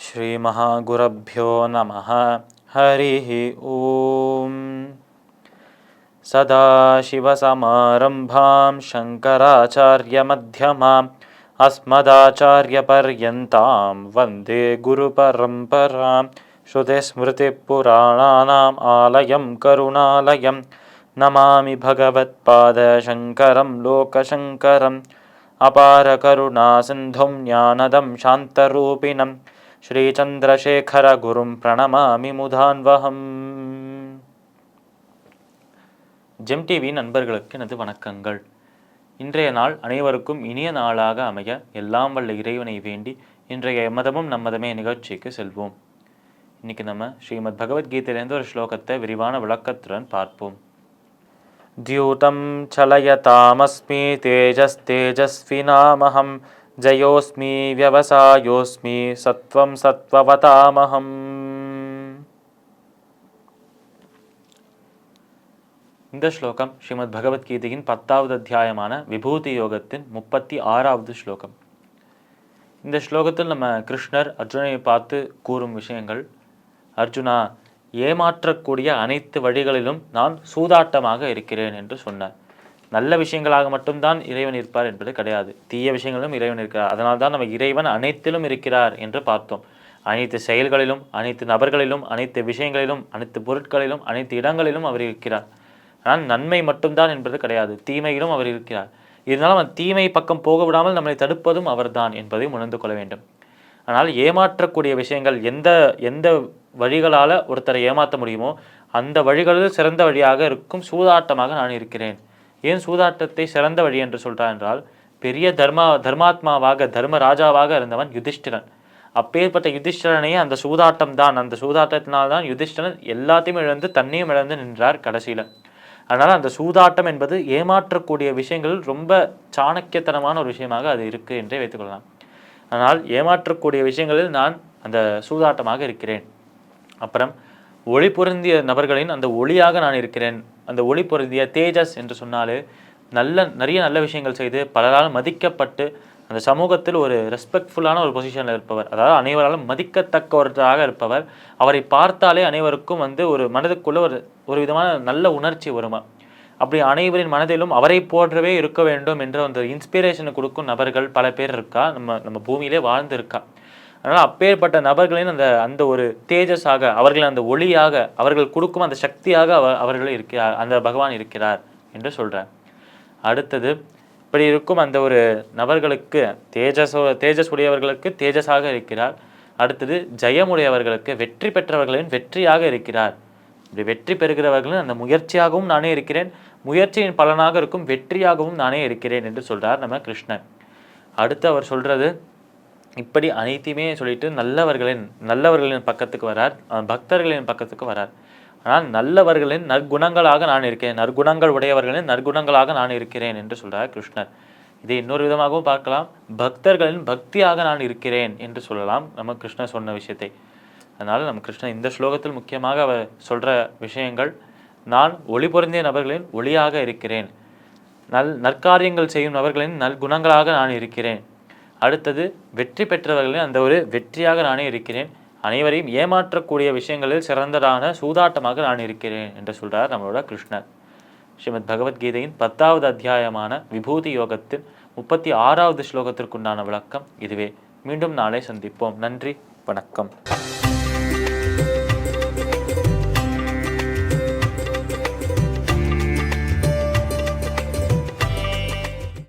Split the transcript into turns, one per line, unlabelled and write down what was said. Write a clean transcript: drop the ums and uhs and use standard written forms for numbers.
ஸ்ரீ மகாகுரப்யோ நமः. ஹரிः ஓம். சதாசிவசமாரம்பாம் சங்கராச்சார்யமத்யமாம் அஸ்மதாச்சார்யபர்யந்தாம் வந்தே குருபரம்பராம். ஸ்ருதிஸ்மிருதிப்புராணானாம் ஆலயம் கருணாலயம் நமாமி பகவத்பாதசங்கரம் லோகசங்கரம். அபார கருணா சிந்தும் ஞானதம் சாந்தரூபிணம் ஸ்ரீசந்திரசேகர குரும் பிரணமாமி முதான்வகம். ஜெம் டிவி நண்பர்களுக்கு எனது வணக்கங்கள். இன்றைய நாள் அனைவருக்கும் இனிய நாளாக அமைய எல்லாம் வல்ல இறைவனை வேண்டி இன்றைய எம்மதமும் நம்மதமே நிகழ்ச்சிக்கு செல்வோம். இன்னைக்கு நம்ம ஸ்ரீமத் பகவத்கீதையிலேருந்து ஒரு ஸ்லோகத்தை விரிவான விளக்கத்துடன் பார்ப்போம். தியூதம் சலயதாமஸ்மி தேஜஸ்தேஜஸ்வினாமஹம் ஜயோஸ்மி வியவசாயோஸ்மி சத்வம் சத்வவதாமஹம். இந்த ஸ்லோகம் ஸ்ரீமத் பகவத்கீதையின் 10வது அத்தியாயமான விபூதி யோகத்தின் 36வது ஸ்லோகம். இந்த ஸ்லோகத்தில் நம்ம கிருஷ்ணர் அர்ஜுனை பார்த்து கூறும் விஷயங்கள்: அர்ஜுனா, ஏமாற்றக்கூடிய அனைத்து வழிகளிலும் நான் சூதாட்டமாக இருக்கிறேன் என்று சொன்னார். நல்ல விஷயங்களாக மட்டும்தான் இறைவன் இருப்பார் என்பது கிடையாது, தீய விஷயங்களிலும் இறைவன் இருக்கிறார். அதனால்தான் நம்ம இறைவன் அனைத்திலும் இருக்கிறார் என்று பார்த்தோம். அனைத்து செயல்களிலும், அனைத்து நபர்களிலும், அனைத்து விஷயங்களிலும், அனைத்து பொருட்களிலும், அனைத்து இடங்களிலும் அவர் இருக்கிறார். ஆனால் நன்மை மட்டும்தான் என்பது கிடையாது, தீமையிலும் அவர் இருக்கிறார். இருந்தாலும் அந்த தீமை பக்கம் போக விடாமல் நம்மளை தடுப்பதும் அவர்தான் என்பதை உணர்ந்து கொள்ள வேண்டும். ஆனால் ஏமாற்றக்கூடிய விஷயங்கள் எந்த வழிகளால் ஒருத்தரை ஏமாற்ற முடியுமோ அந்த வழிகளில் சிறந்த வழியாக இருக்கும் சூதாட்டமாக நான் இருக்கிறேன். ஏன் சூதாட்டத்தை சிறந்த வழி என்று சொல்கிறார் என்றால், பெரிய தர்மாத்மாவாக தர்மராஜாவாக இருந்தவன் யுதிஷ்டிரன். அப்பேற்பட்ட யுதிஷ்டிரனையே அந்த சூதாட்டம் தான், அந்த சூதாட்டத்தினால்தான் யுதிஷ்டிரன் எல்லாத்தையும் இழந்து தன்னையும் இழந்து நின்றார் கடைசியில். அதனால் அந்த சூதாட்டம் என்பது ஏமாற்றக்கூடிய விஷயங்களில் ரொம்ப சாணக்கியத்தனமான ஒரு விஷயமாக அது இருக்குது என்றே வைத்துக்கொள்ளலாம். ஆனால் ஏமாற்றக்கூடிய விஷயங்களில் நான் அந்த சூதாட்டமாக இருக்கிறேன். அப்புறம் ஒளி பொருந்திய நபர்களின் அந்த ஒளியாக நான் இருக்கிறேன். அந்த ஒளி பொருந்திய தேஜஸ் என்று சொன்னாலே நிறைய நல்ல விஷயங்கள் செய்து பலரால் மதிக்கப்பட்டு அந்த சமூகத்தில் ஒரு ரெஸ்பெக்ட்ஃபுல்லான ஒரு பொசிஷனில் இருப்பவர், அதாவது அனைவராலும் மதிக்கத்தக்கவராக இருப்பவர். அவரை பார்த்தாலே அனைவருக்கும் ஒரு மனதுக்குள்ள ஒரு விதமான நல்ல உணர்ச்சி வருமா. அப்படி அனைவரின் மனதிலும் அவரை போன்றவே இருக்க வேண்டும் என்ற அந்த இன்ஸ்பிரேஷனை கொடுக்கும் நபர்கள் பல பேர் இருக்கா, நம்ம பூமியிலே வாழ்ந்து இருக்கா. அதனால் அப்பேற்பட்ட நபர்களின் அந்த ஒரு தேஜஸாக, அவர்களின் அந்த ஒளியாக, அவர்கள் கொடுக்கும் அந்த சக்தியாக அவர்கள் இருக்கிறார், அந்த பகவான் இருக்கிறார் என்று சொல்கிறார். அடுத்தது, இப்படி இருக்கும் அந்த ஒரு நபர்களுக்கு தேஜஸ் உடையவர்களுக்கு தேஜஸாக இருக்கிறார். அடுத்தது ஜெயமுடையவர்களுக்கு, வெற்றி பெற்றவர்களின் வெற்றியாக இருக்கிறார். இப்படி வெற்றி பெறுகிறவர்களின் அந்த முயற்சியாகவும் நானே இருக்கிறேன், முயற்சியின் பலனாக இருக்கும் வெற்றியாகவும் நானே இருக்கிறேன் என்று சொல்கிறார் நம்ம கிருஷ்ணன். அடுத்து அவர் சொல்கிறது, இப்படி அனைத்தையுமே சொல்லிட்டு நல்லவர்களின் பக்கத்துக்கு வரார், பக்தர்களின் பக்கத்துக்கு வரார். ஆனால் நல்லவர்களின் நற்குணங்களாக நான் இருக்கிறேன், நற்குணங்கள் உடையவர்களின் நற்குணங்களாக நான் இருக்கிறேன் என்று சொல்கிறார் கிருஷ்ணர். இதை இன்னொரு விதமாகவும் பார்க்கலாம், பக்தர்களின் பக்தியாக நான் இருக்கிறேன் என்று சொல்லலாம் நம்ம கிருஷ்ணர் சொன்ன விஷயத்தை. அதனால் நம்ம கிருஷ்ணன் இந்த ஸ்லோகத்தில் முக்கியமாக அவர் சொல்கிற விஷயங்கள்: நான் ஒளி பொருந்திய நபர்களின் ஒளியாக இருக்கிறேன், நற்காரியங்கள் செய்யும் நபர்களின் நற்குணங்களாக நான் இருக்கிறேன். அடுத்தது, வெற்றி பெற்றவர்களின் அந்த ஒரு வெற்றியாக நானே இருக்கிறேன், அனைவரையும் ஏமாற்றக்கூடிய விஷயங்களில் சிறந்ததான சூதாட்டமாக நான் இருக்கிறேன் என்று சொல்கிறார் நம்மளோட கிருஷ்ணர். ஸ்ரீமத் பகவத்கீதையின் 10வது அத்தியாயமான விபூதி யோகத்தின் 36வது ஸ்லோகத்திற்குண்டான விளக்கம் இதுவே. மீண்டும் நாளை சந்திப்போம். நன்றி, வணக்கம்.